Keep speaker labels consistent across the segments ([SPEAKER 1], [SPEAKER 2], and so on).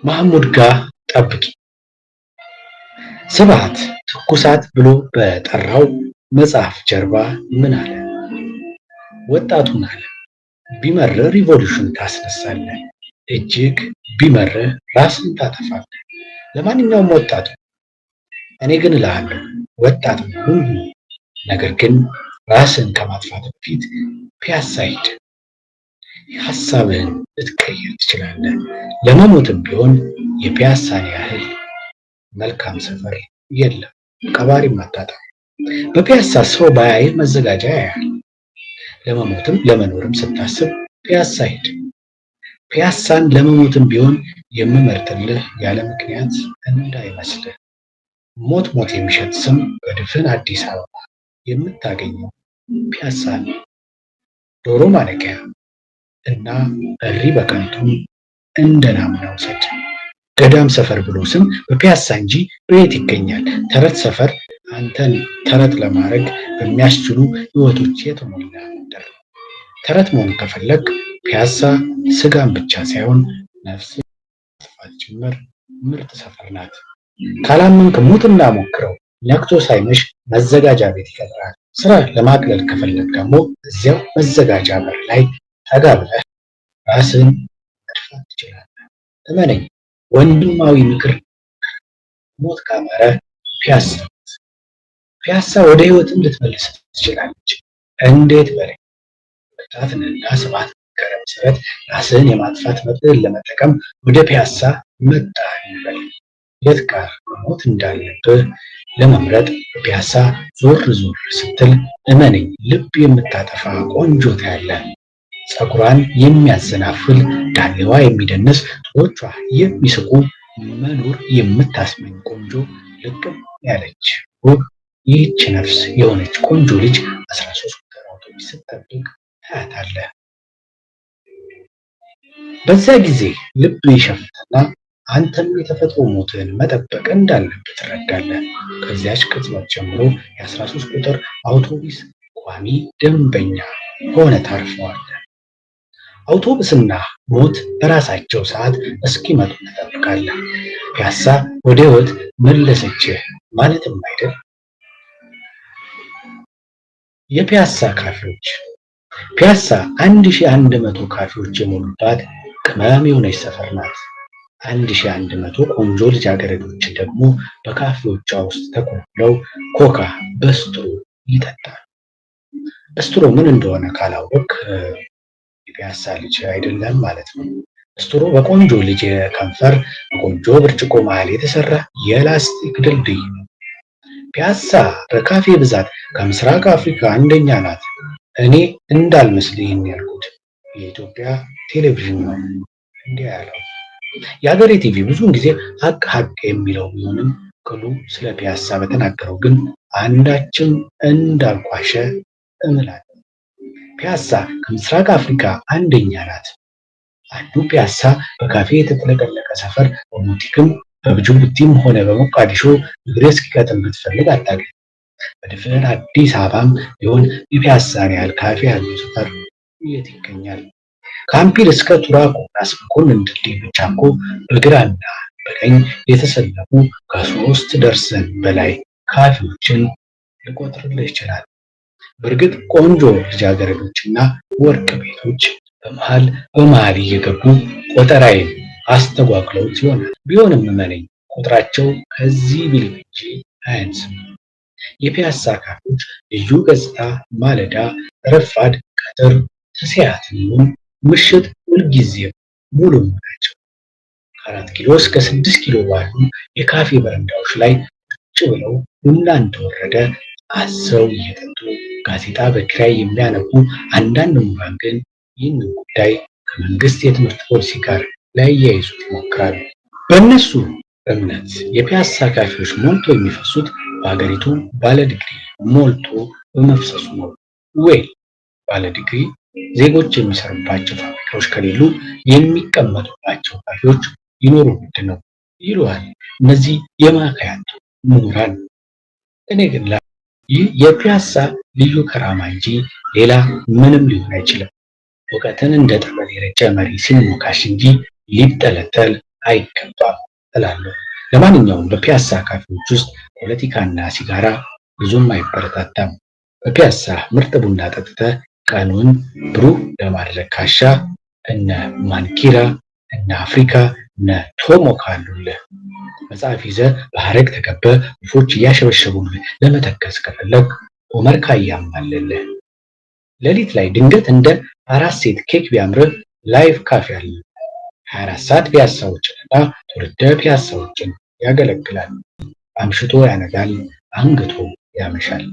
[SPEAKER 1] ማህሙድ ጋር ጠብቂ። ስብሐት ትኩሳት ብሎ በጠራው መጽሐፍ ጀርባ ምን አለ? ወጣቱን አለ ቢመር ሪቮሉሽን ታስነሳለህ፣ እጅግ ቢመር ራስን ታጠፋለህ። ለማንኛውም ወጣቱ እኔ ግን እልሃለሁ ወጣት ሁሉ ነገር ግን ራስን ከማጥፋት በፊት ፒያሳ ሂድ። ሐሳብህን ልትቀይር ትችላለህ። ለመሞትም ቢሆን የፒያሳን ያህል መልካም ሰፈር የለም። ቀባሪም አታጣም። በፒያሳ ሰው ባያይህ መዘጋጃ ያያል። ለመሞትም ለመኖርም ስታስብ ፒያሳ ሂድ። ፒያሳን ለመሞትም ቢሆን የምመርጥልህ ያለ ምክንያት እንዳይመስልህ። ሞት ሞት የሚሸት ስም በድፍን አዲስ አበባ የምታገኘው ፒያሳ ነው። ዶሮ ማነቂያ እና እሪ በከንቱ እንደ ናሙና ውሰድ። ገዳም ሰፈር ብሎ ስም በፒያሳ እንጂ በየት ይገኛል? ተረት ሰፈር አንተን ተረት ለማድረግ በሚያስችሉ ሕይወቶች የተሞላ መንደር ነው። ተረት መሆን ከፈለግ ፒያሳ ስጋን ብቻ ሳይሆን ነፍስ ማጥፋት ጭምር ምርጥ ሰፈር ናት። ካላመንክ ሙትና ሞክረው። ነቅቶ ሳይመሽ መዘጋጃ ቤት ይቀጥራል። ስራ ለማቅለል ከፈለግ ደግሞ እዚያው መዘጋጃ በር ላይ ጠጋ ብለህ ራስን መድፋት ትችላለህ። እመነኝ፣ ወንድማዊ ምክር ሞት ካመረ ፒያሳ ፒያሳ ወደ ህይወትም ልትመልስ ትችላለች። እንዴት በለኝ። ወጣትንና ስብሐት በነገረ መሰረት ራስን የማጥፋት መብትህን ለመጠቀም ወደ ፒያሳ መጣህ እንበል። የት ጋር መሞት እንዳለብህ ለመምረጥ ፒያሳ ዞር ዞር ስትል እመነኝ ልብ የምታጠፋ ቆንጆ ታያለህ። ፀጉሯን የሚያዘናፍል ዳሌዋ የሚደንስ ጡቶቿ የሚስቁ መኖር የምታስመኝ ቆንጆ ልቅም ያለች ውብ ይህች ነፍስ የሆነች ቆንጆ ልጅ 13 ቁጥር አውቶቡስ ስትጠብቅ ታያታለህ። በዛ ጊዜ ልብ ይሸፍትና አንተም የተፈጥሮ ሞትን መጠበቅ እንዳለብህ ትረዳለህ። ከዚያች ቅጽበት ጀምሮ የ13 ቁጥር አውቶቡስ ቋሚ ደንበኛ ሆነ ታርፈዋለህ። አውቶቡስና ሞት በራሳቸው ሰዓት እስኪመጡ ትጠብቃለህ። ፒያሳ ወደ ህይወት መለሰችህ ማለትም አይደል? የፒያሳ ካፌዎች ፒያሳ 1100 ካፌዎች የሞሉባት ቅመም የሆነች ሰፈር ናት። 1100 ቆንጆ ልጃገረዶች ደግሞ በካፌዎቿ ውስጥ ተኮልኩለው ኮካ በስትሮ ይጠጣሉ። በስትሮ ምን እንደሆነ ካላወቅ የፒያሳ ልጅ አይደለም ማለት ነው። በስትሮ በቆንጆ ልጅ ከንፈር በቆንጆ ብርጭቆ መሃል የተሰራ የላስቲክ ድልድይ ነው። ፒያሳ በካፌ ብዛት ከምስራቅ አፍሪካ አንደኛ ናት። እኔ እንዳልመስል ይህን ያልኩት የኢትዮጵያ ቴሌቪዥን ነው እንዲህ ያለው። የሀገሬ ቲቪ ብዙውን ጊዜ ሀቅ የሚለው ቢሆንም ቅሉ ስለ ፒያሳ በተናገረው ግን አንዳችም እንዳልቋሸ እምላለሁ። ፒያሳ ከምስራቅ አፍሪካ አንደኛ ናት። አንዱ ፒያሳ በካፌ የተጥለቀለቀ ሰፈር በቡቲክም በጅቡቲም ሆነ በሞቃዲሾ እግር እስኪቀጥን ብትፈልግ አታገኝም። በድፍን አዲስ አበባም ቢሆን የፒያሳን ያህል ካፌ ያለው ሰፈር የት ይገኛል? ከአምፒር እስከ ቱራኮ ራስ መኮንን ድልድይ ብቻ እኮ በግራና በቀኝ የተሰለፉ ከ3 ደርዘን በላይ ካፌዎችን ሊቆጥርልህ ይችላል። በእርግጥ ቆንጆ ልጃገረዶችና ወርቅ ቤቶች በመሃል እየገቡ ቆጠራዬን አስተጓጉለውት ይሆናል። ቢሆንም እመነኝ ቁጥራቸው ከዚህ ቢልቅ እንጂ አያንስም። የፒያሳ ካፌዎች ልዩ ገጽታ ማለዳ፣ ረፋድ፣ ቀትር፣ ተስያትም ምሽት ሁልጊዜም ሙሉ ናቸው። ከ4 ኪሎ እስከ 6 ኪሎ ባሉ የካፌ በረንዳዎች ላይ ቁጭ ብለው ቡና እንደወረደ አዘው እየጠጡ ጋዜጣ በኪራይ የሚያነቡ አንዳንድ ምሁራን ግን ይህንን ጉዳይ ከመንግስት የትምህርት ፖሊሲ ጋር ሊያያይዙት ይሞክራሉ። በእነሱ እምነት የፒያሳ ካፌዎች ሞልቶ የሚፈሱት በሀገሪቱ ባለዲግሪ ሞልቶ በመፍሰሱ ነው። ወይ ባለዲግሪ ዜጎች የሚሰሩባቸው ፋብሪካዎች ከሌሉ የሚቀመጡባቸው ካፌዎች ይኖሩ ግድ ነው ይሉሃል እነዚህ የማካያቱ ምሁራን። እኔ ግን ይህ የፒያሳ ልዩ ከራማ እንጂ ሌላ ምንም ሊሆን አይችልም። እውቀትን እንደ ጠበል የረጨ መሪ ሲሞካሽ እንጂ ሊጠለጠል አይገባም እላለሁ። ለማንኛውም በፒያሳ ካፌዎች ውስጥ ፖለቲካና ሲጋራ ብዙም አይበረታታም። በፒያሳ ምርጥ ቡና ጠጥተህ ቀኑን ብሩህ ለማድረግ ካሻ እነ ማንኪራ እነ አፍሪካ እነ ቶሞካ አሉልህ። መጽሐፍ ይዘህ በሐረግ ተከበህ ወፎች እያሸበሸቡልህ ለመተከዝ ከፈለግ ኦመር ካያም አለልህ። ሌሊት ላይ ድንገት እንደ አራት ሴት ኬክ ቢያምርህ ላይቭ ካፌ አለ። 24 ሰዓት ፒያሳዎችንና ትውልደ ፒያሳዎችን ያገለግላል። አምሽቶ ያነጋል፣ አንግቶ ያመሻል።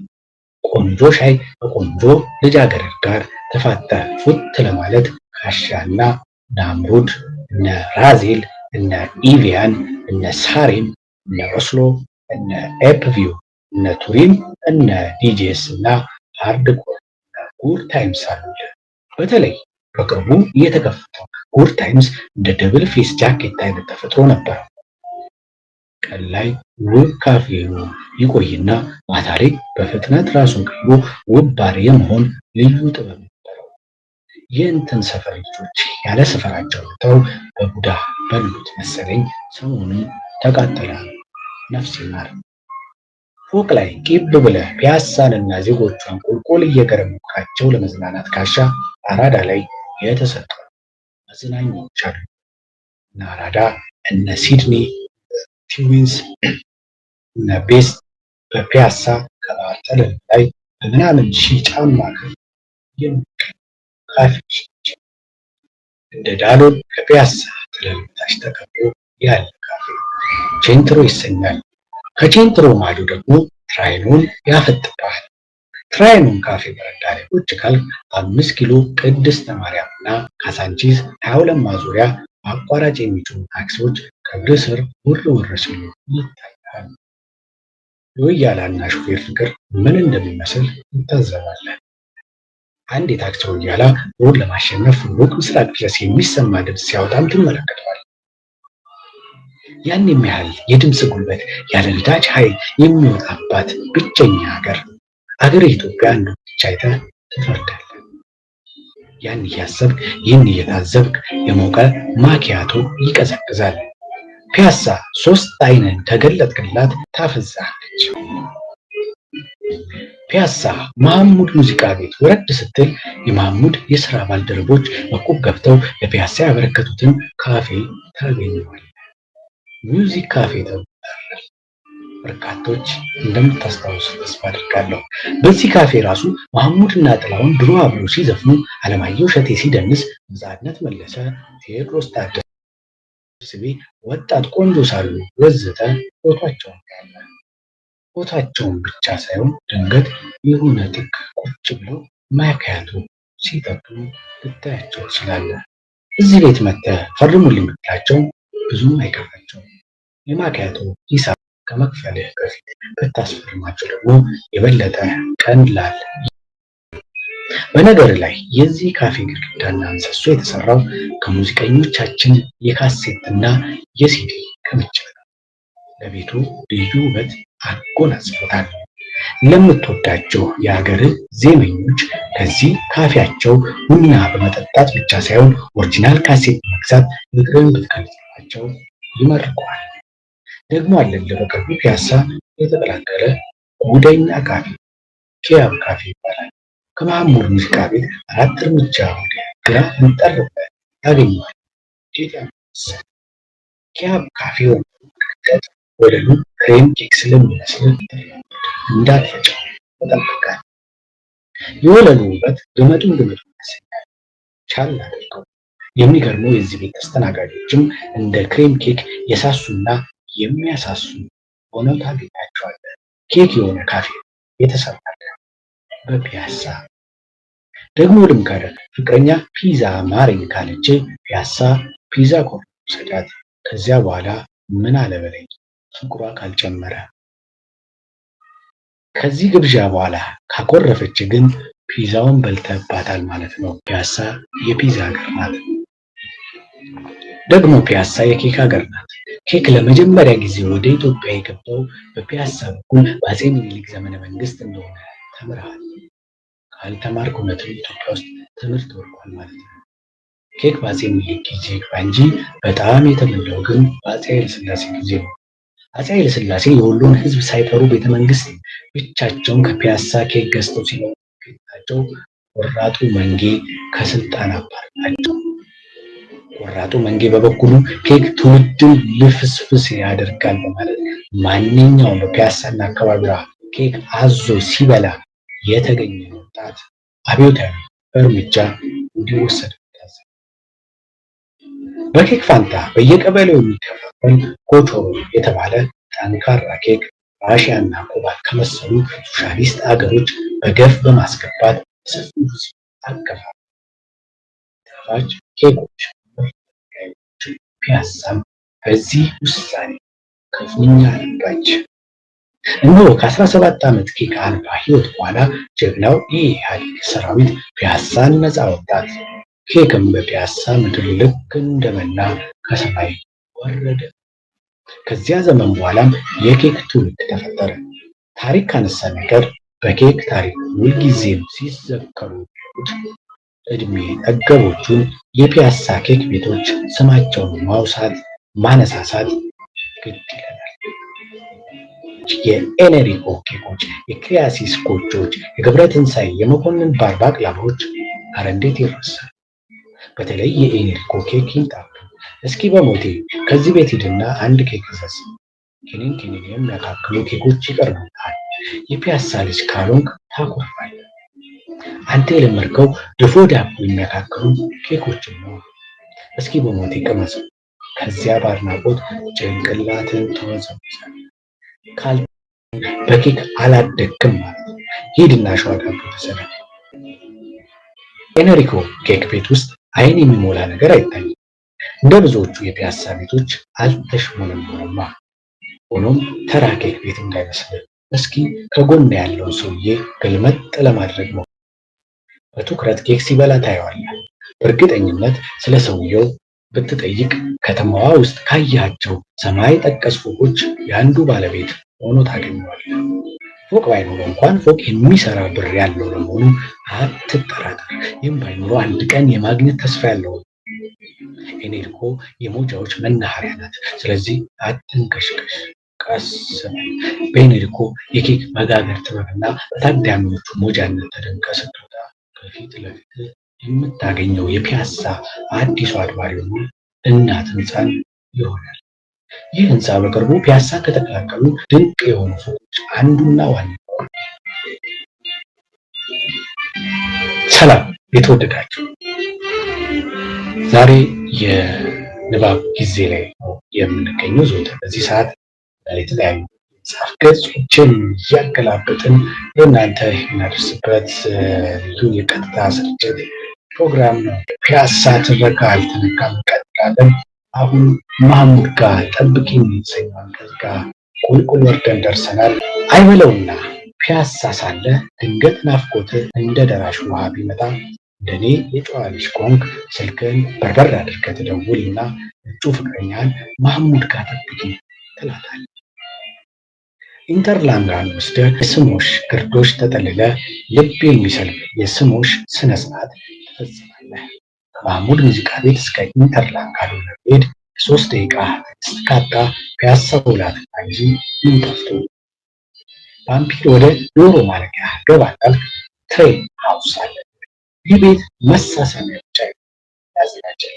[SPEAKER 1] ቆንጆ ሻይ ከቆንጆ ልጃገረድ ጋር ተፋተህ ፉት ለማለት ካሻና ናምሩድ እነ ራዜል እነ ኢቪያን እነ ሳሬም እነ ኦስሎ እነ ኤፕቪው እነ ቱሪን እነ ዲጄስ እና ሃርድኮር ጉድ ታይምስ አሉልህ። በተለይ በቅርቡ እየተከፈተው ጉድ ታይምስ እንደ ደብል ፌስ ጃኬት አይነት ተፈጥሮ ነበር። ቀን ላይ ውብ ካፌኑ ይቆይና ማታ ላይ በፍጥነት ራሱን ቀይሮ ውብ ባር የመሆን ልዩ ጥበብ ነበረው። የእንትን ሰፈር ልጆች ያለ ሰፈራቸው ወጥተው በቡዳ በሉት መሰለኝ ሰሞኑን ተቃጠለ። ነፍስ ይማር። ፎቅ ላይ ቂብ ብለህ ፒያሳንና ዜጎቿን ቁልቁል እየገረምካቸው ለመዝናናት ካሻ አራዳ ላይ የተሰጡ መዝናኛዎች አሉ። እነ አራዳ እነ ሲድኒ ትዊንስ እነ ቤስት በፒያሳ ከባህር ጠለል ላይ በምናምን ሺህ ጫማ ካፌዎች ናቸው። እንደ ዳሎል ከፒያሳ ጠለል በታች ተከብሮ ያለ ካፌ ቼንትሮ ይሰኛል። ከቼንትሮ ማዶ ደግሞ ትራይኑን ያፈጥብሃል። ትራይኑን ካፌ በረንዳ ላይ ቁጭ ካልክ 5 ኪሎ ቅድስተ ማርያም እና ካሳንቺስ 22 ማዞሪያ በአቋራጭ የሚጮሁ ታክሲዎች ከእግር ስር ውር ውር ሲሉ ይታያል። የወያላና ሹፌር ፍቅር ምን እንደሚመስል ይታዘባለህ። አንድ የታክሲ ወያላ ሮድ ለማሸነፍ ሩቅ ምስራቅ ድረስ የሚሰማ ድምፅ ሲያወጣም ትመለከተዋል። ያን የሚያህል የድምፅ ጉልበት ያለ ነዳጅ ኃይል የሚወጣባት ብቸኛ ሀገር ኢትዮጵያ እንደሆነች አይተህ ትፈርዳለህ። ያን እያሰብክ ይህን እየታዘብክ የሞቀ ማኪያቶ ይቀዘቅዛል። ፒያሳ 3 አይንን ከገለጥክላት ታፈዛለች። ፒያሳ መሐሙድ ሙዚቃ ቤት ወረድ ስትል የመሐሙድ የሥራ ባልደረቦች በቁብ ገብተው ለፒያሳ ያበረከቱትን ካፌ ታገኘዋል። ሚውዚክ ካፌ ተብሏል። በርካቶች እንደምታስታውሱ ተስፋ አድርጋለሁ። በዚህ ካፌ ራሱ መሐሙድና ጥላሁን ድሮ አብረው ሲዘፍኑ፣ አለማየሁ እሸቴ ሲደንስ፣ ነፃነት መለሰ፣ ቴዎድሮስ ታደሰ ስቤ ወጣት ቆንጆ ሳሉ ወዘተ ፎቷቸውን ያለ ፎቷቸውን ብቻ ሳይሆን ድንገት የሆነ ጥግ ቁጭ ብለው ማካያቱ ሲጠጡ ልታያቸው ትችላለህ። እዚህ ቤት መጥተህ ፈርሙልኝ ብትላቸው ብዙም አይከፋቸውም። የማካያቱ ሂሳብ ከመክፈልህ በፊት ብታስፈርማቸው ደግሞ የበለጠ ቀላል። በነገር ላይ የዚህ ካፌ ግድግዳና ምሰሶ የተሰራው ከሙዚቀኞቻችን የካሴትና የሲዲ ክምችት ነው። ለቤቱ ልዩ ውበት አጎናጽፎታል። ለምትወዳቸው የሀገር ዜመኞች ከዚህ ካፌያቸው ቡና በመጠጣት ብቻ ሳይሆን ኦሪጂናል ካሴት በመግዛት እግርን ብትከልላቸው ይመርቀዋል። ደግሞ አለልህ በቅርቡ ፒያሳ የተቀላቀለ ጉደኛ ካፌ ኪያብ ካፌ ይባላል። ከመሐሙድ ሙዚቃ ቤት 4 እርምጃ ወደ ግራ እንጠርበት ታገኘዋል። ኪያብ ካፌ ወንበሩ ወለሉ ክሬም ኬክ ስለሚመስል እንዳትፈጨው ተጠንቀቃል። የወለሉ ውበት ግመጡን ያሰኛል። ቻል አድርገው። የሚገርመው የዚህ ቤት ተስተናጋጆችም እንደ ክሬም ኬክ የሳሱና የሚያሳሱ ሆነው ታገኛቸዋለህ። ኬክ የሆነ ካፌ የተሰራለ በፒያሳ ደግሞ ልምከርህ፣ ፍቅረኛ ፒዛ ማረኝ ካለች ፒያሳ ፒዛ ኮርነር ውሰዳት። ከዚያ በኋላ ምን አለበለኝ ፍቅሯ ካልጨመረ። ከዚህ ግብዣ በኋላ ካኮረፈች ግን ፒዛውን በልተባታል ማለት ነው። ፒያሳ የፒዛ ሀገር ናት። ደግሞ ፒያሳ የኬክ ሀገር ናት። ኬክ ለመጀመሪያ ጊዜ ወደ ኢትዮጵያ የገባው በፒያሳ በኩል በአፄ ምኒልክ ዘመነ መንግስት እንደሆነ ተምረሃል። ካልተማርክ እውነትም ኢትዮጵያ ውስጥ ትምህርት ወርቋል ማለት ነው። ኬክ በአፄ ምኒልክ ጊዜ ይግባ እንጂ በጣም የተበላው ግን በአፄ ኃይለሥላሴ ጊዜ ነው። አፄ ኃይለሥላሴ የወሎን ሕዝብ ሳይፈሩ ቤተመንግስት ብቻቸውን ከፒያሳ ኬክ ገዝተው ሲበሉ ጌታቸው ቆራጡ መንጌ ከስልጣን አባረራቸው። ቆራጡ መንጌ በበኩሉ ኬክ ትውልድን ልፍስፍስ ያደርጋል በማለት ማንኛውም በፒያሳና አካባቢዋ ኬክ አዞ ሲበላ የተገኘ ወጣት አብዮታዊ እርምጃ እንዲወሰድበት አዘዘ። በኬክ ፋንታ በየቀበሌው የሚከፋፈል ኮቾሮ የተባለ ጠንካራ ኬክ ራሽያና ኩባን ከመሰሉ ሶሻሊስት አገሮች በገፍ በማስገባት ሰፊው ሕዝብ አከፋፈለ። ጣፋጭ ኬኮች ፒያሳም በዚህ ውሳኔ ክፉኛ ነባች። እነሆ ከ17 ዓመት ኬክ አልባ ሕይወት በኋላ ጀግናው የኢህአዴግ ሰራዊት ፒያሳን ነፃ ወጣት። ኬክም በፒያሳ ምድር ልክ እንደመና ከሰማይ ወረደ። ከዚያ ዘመን በኋላም የኬክ ትውልድ ተፈጠረ። ታሪክ ካነሳ ነገር በኬክ ታሪክ ሁልጊዜም ሲዘከሩ እድሜ ጠገቦቹን የፒያሳ ኬክ ቤቶች ስማቸውን ማውሳት ማነሳሳት ግድ ይለናል። የኤኔሪኮ ኬኮች፣ የክሪያሲስ ጎጆዎች፣ የገብረ ትንሣኤ የመኮንን ባር ባቅላባዎች ኧረ እንዴት ይረሳል? በተለይ የኤኔሪኮ ኬክ ይምጣሉ። እስኪ በሞቴ ከዚህ ቤት ሂድና አንድ ኬክ እዘዝ። ኬኔን የሚያካክሉ ኬኮች ይቀርቡልሃል። የፒያሳ ልጅ ካልሆንክ ታኮርፋለህ። አንተ የለመድከው ድፎ ዳቦ የሚያካክሉ ኬኮችን ነው። እስኪ በሞቴ ቅመስ። ከዚያ በአድናቆት ጭንቅላትን ተወዘውዛለህ። ካል በኬክ አላደግክም ማለት ነው። ሂድና ሸዋ ዳቦ ተሰለፍ። ኤኔሪኮ ኬክ ቤት ውስጥ አይን የሚሞላ ነገር አይታይም። እንደ ብዙዎቹ የፒያሳ ቤቶች አልተሽሞነሞነማ። ሆኖም ተራ ኬክ ቤት እንዳይመስልህ። እስኪ ከጎን ያለውን ሰውዬ ገልመጥ ለማድረግ ነው። በትኩረት ኬክ ሲበላ ታየዋለህ። በእርግጠኝነት ስለ ሰውየው ብትጠይቅ ከተማዋ ውስጥ ካያቸው ሰማይ ጠቀስ ፎቆች የአንዱ ባለቤት ሆኖ ታገኘዋለህ። ፎቅ ባይኖረው እንኳን ፎቅ የሚሰራ ብር ያለው ለመሆኑ አትጠራጠር። ይህም ባይኖረው አንድ ቀን የማግኘት ተስፋ ያለው። ኤኔሪኮ የሞጃዎች መናኸሪያ ናት። ስለዚህ አትንቀሽቀሽ፣ ቀስ በል። በኤኔሪኮ የኬክ መጋገር ጥበብና በታዳሚዎቹ ሞጃነት ተደንቀ ስትወጣ ከፊት ለፊት የምታገኘው የፒያሳ አዲሱ አድባር የሆኑ እናት ህንፃን ይሆናል። ይህ ህንፃ በቅርቡ ፒያሳ ከተቀላቀሉ ድንቅ የሆኑ ፎቆች አንዱና ዋናው። ሰላም የተወደዳችሁ፣ ዛሬ የንባብ ጊዜ ላይ ነው የምንገኘው። ዘወትር በዚህ ሰዓት የተለያዩ መጽሐፍ ገጾችን እያገላበጥን ለእናንተ የምናደርስበት ልዩ የቀጥታ ስርጭት ፕሮግራም ነው። ፒያሳ ትረካ አልተነካም፣ እንቀጥላለን። አሁን መሐሙድ ጋር ጠብቂኝ የተሰኘው አንቀጽ ጋር ቁልቁል ወርደን ደርሰናል። አይበለውና ፒያሳ ሳለ ድንገት ናፍቆት እንደ ደራሽ ውሃ ቢመጣ እንደኔ የጨዋ ልጅ ኮንክ ስልክን በርበር አድርገህ ትደውልና እጩ ፍቅረኛን መሐሙድ ጋር ጠብቂኝ ትላታለህ። ኢንተርላንጋን ወስደህ የስሞሽ ግርዶሽ ተጠልለህ ልብ የሚሰልብ የስሞሽ ስነ ስርዓት ትፈጽማለህ። ከመሐሙድ ሙዚቃ ቤት እስከ ኢንተርላንጋዶ ለመሄድ 3 ደቂቃ ካጣ ፒያሳ ውላትና እንጂ ምን ጠፍቶ። ቫምፒር ወደ ዶሮ ማረፊያ ገባ እንዳልክ ትሬን ሃውስ አለ። ይህ ቤት መሳሰሚያ ብቻ ያዘጋጃል።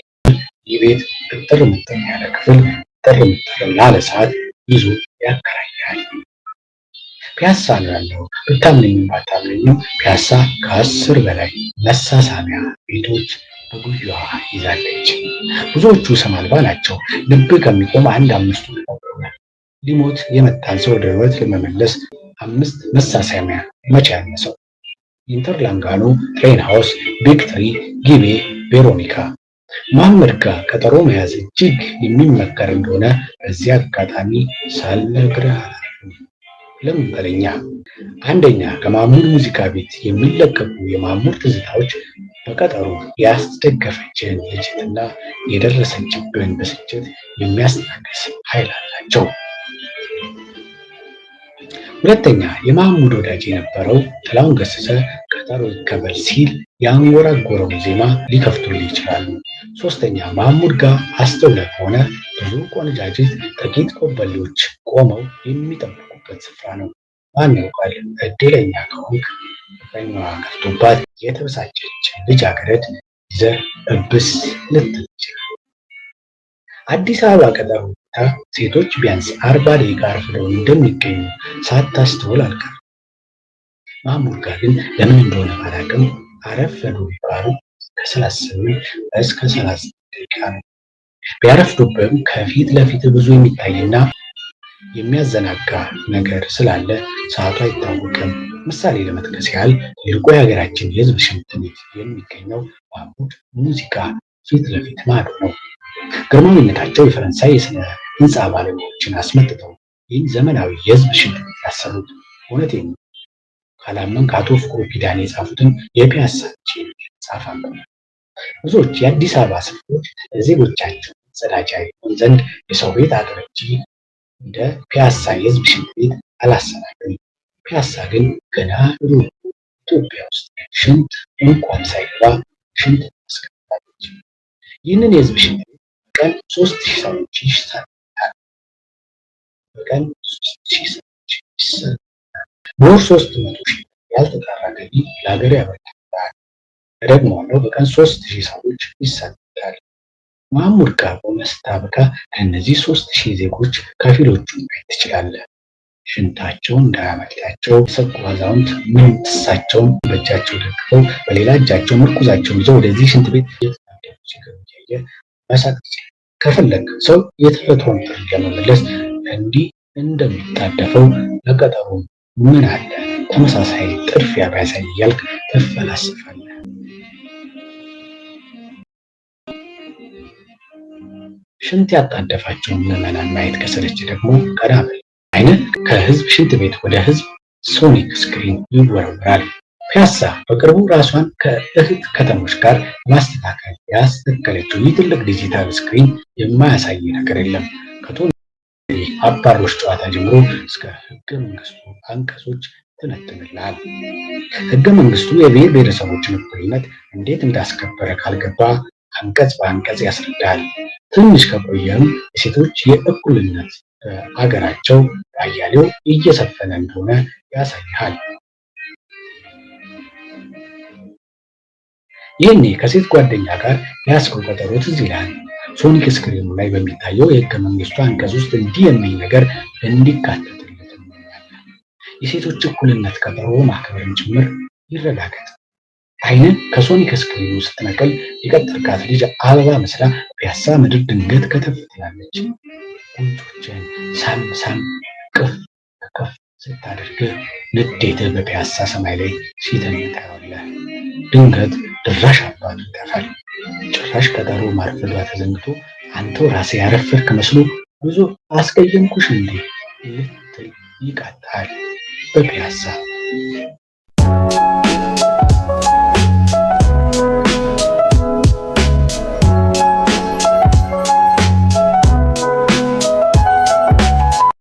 [SPEAKER 1] ይህ ቤት እጥር ምጥን ያለ ክፍል እጥር ምጥን ላለ ሰዓት ይዞ ያከራያል። ፒያሳ ነው ያለው። ብታምነኝም ባታምነኝም ፒያሳ ከ10 በላይ መሳሳሚያ ቤቶች በጉያዋ ይዛለች። ብዙዎቹ ስም አልባ ናቸው። ልብ ከሚቆም አንድ 5ቱ ይቆጠራል። ሊሞት የመጣን ሰው ወደ ህይወት ለመመለስ 5 መሳሳሚያ መቼ ያነሰው? ኢንተርላንጋኖ፣ ትሬን ሃውስ፣ ቢግ ትሪ፣ ጊቤ፣ ቬሮኒካ። መሐመድ ጋር ቀጠሮ መያዝ እጅግ የሚመከር እንደሆነ በዚህ አጋጣሚ ሳልነግርህ አላልፍም። ለምን በለኛ። አንደኛ፣ ከመሐሙድ ሙዚቃ ቤት የሚለቀቁ የመሐሙድ ትዝታዎች በቀጠሮ ያስደገፈችህን ልጅትና የደረሰችብህን ብስጭት የሚያስታግስ ኃይል አላቸው። ሁለተኛ፣ የመሐሙድ ወዳጅ የነበረው ጥላሁን ገሰሰ ቀጠሮ ይከበር ሲል ያንጎራጎረውን ዜማ ሊከፍቱልህ ይችላሉ። ሶስተኛ መሐሙድ ጋር አስተውለህ ከሆነ ብዙ ቆነጃጅት ጥቂት ኮበሌዎች ቆመው የሚጠብቁበት ስፍራ ነው። ማነው ቃል እድለኛ ከሆንክ ፍቅረኛዋ ከፍቶባት የተበሳጨች ልጃገረድ ይዘህ እብስ ልትል ትችላለህ። አዲስ አበባ ቀጠሮ ቦታ ሴቶች ቢያንስ 40 ደቂቃ አርፍደው እንደሚገኙ ሳታስተውል አልቀርም። መሐሙድ ጋር ግን ለምን እንደሆነ ባላውቅም አረፈዱ ቢባሉ ከ38 እስከ 39 ደቂቃ ነው። ቢያረፍዱብህም ከፊት ለፊት ብዙ የሚታይና የሚያዘናጋ ነገር ስላለ ሰዓቱ አይታወቅም። ምሳሌ ለመጥቀስ ያህል ትልቁ የሀገራችን የሕዝብ ሽንት ቤት የሚገኘው መሐሙድ ሙዚቃ ፊት ለፊት ማዶ ነው። ግርማዊነታቸው የፈረንሳይ የሥነ ሕንፃ ባለሙያዎችን አስመጥተው ይህን ዘመናዊ የሕዝብ ሽንት ቤት ያሰሩት። እውነቴን ነው። ካላመንክ አቶ ፍቅሩ ኪዳኔ የጻፉትን የፒያሳ መጽሐፍ አንብቡ። ብዙዎች የአዲስ አበባ ሰፈሮች ለዜጎቻቸው መጸዳጃ ይሆን ዘንድ የሰው ቤት አጥር እንጂ እንደ ፒያሳ የሕዝብ ሽንት ቤት አላሰናዱም። ፒያሳ ግን ገና ድሮ ኢትዮጵያ ውስጥ ሽንት እንኳን ሳይገባ ሽንት ታስቀምጣለች። ይህንን የሕዝብ ሽንት ቤት በቀን 3000 ሰዎች ይሰሩታል። በቀን 3000 ሰዎች ይሰሩታል። በወር 300 ሺህ ያልተጣራ ገቢ ለሀገር ያበረክታል። እደግመዋለሁ፣ በቀን 3000 ሰዎች ይሰሩታል። መሐሙድ ጋር ቆመህ ስታበቃ ከእነዚህ 3000 ዜጎች ከፊሎቹን ማየት ትችላለህ። ሽንታቸው እንዳያመልጣቸው የሰቁ አዛውንት ምንትሳቸውን በእጃቸው ደግፈው በሌላ እጃቸው ምርኩዛቸውን ይዘው ወደዚህ ሽንት ቤት እየተናደዱ ሲገቡ እያየህ መሳቅ ትችላለህ። ከፈለግ ሰው የተፈጥሮን ጥሪ ለመመለስ እንዲህ እንደሚጣደፈው ለቀጠሮ ምን አለ ተመሳሳይ ጥድፊያ ቢያሳይ እያልክ ትፈላስፋለህ። ሽንት ያጣደፋቸውን ምዕመናን ማየት ከሰለች ደግሞ ቀና በል። ዓይንህ ከህዝብ ሽንት ቤት ወደ ህዝብ ሶኒክ ስክሪን ይወረወራል። ፒያሳ በቅርቡ ራሷን ከእህት ከተሞች ጋር ማስተካከል ያስተከለችው ይህ ትልቅ ዲጂታል ስክሪን የማያሳይ ነገር የለም። ከቶኒ አባሮሽ ጨዋታ ጀምሮ እስከ ህገ መንግስቱ አንቀጾች ትነትንልሃል። ህገ መንግስቱ የብሔር ብሔረሰቦችን እኩልነት እንዴት እንዳስከበረ ካልገባ አንቀጽ በአንቀጽ ያስረዳል። ትንሽ ከቆየም የሴቶች የእኩልነት በአገራቸው አያሌው እየሰፈነ እንደሆነ ያሳይሃል። ይህኔ ከሴት ጓደኛ ጋር ያስከው ቀጠሮ ትዝ ይልሃል። ሶኒክ ስክሪኑ ላይ በሚታየው የህገ መንግስቱ አንቀጽ ውስጥ እንዲህ የሚል ነገር እንዲካተትለት እንመኛለን። የሴቶች እኩልነት ቀጠሮ ማክበርን ጭምር ይረጋገጥ። ዓይንን ከሶኒክ ስክሪኑ ስትነቅል የቀጠርካት ልጅ አበባ መስላ ፒያሳ ምድር ድንገት ከተፍ ትላለች። ጉንጮችን ሳም ሳም ቅፍ ከፍ ስታደርግህ ንዴትህ በፒያሳ ሰማይ ላይ ሲተን ታያለህ። ድንገት ድራሽ አባቱ ይጠፋል። ጭራሽ ቀጠሮ ማርፈዷ ተዘንግቶ አንተው ራስህ ያረፈድክ መስሎ ብዙ አስቀየምኩሽ እንዴ ልትል ይቃጣል። በፒያሳ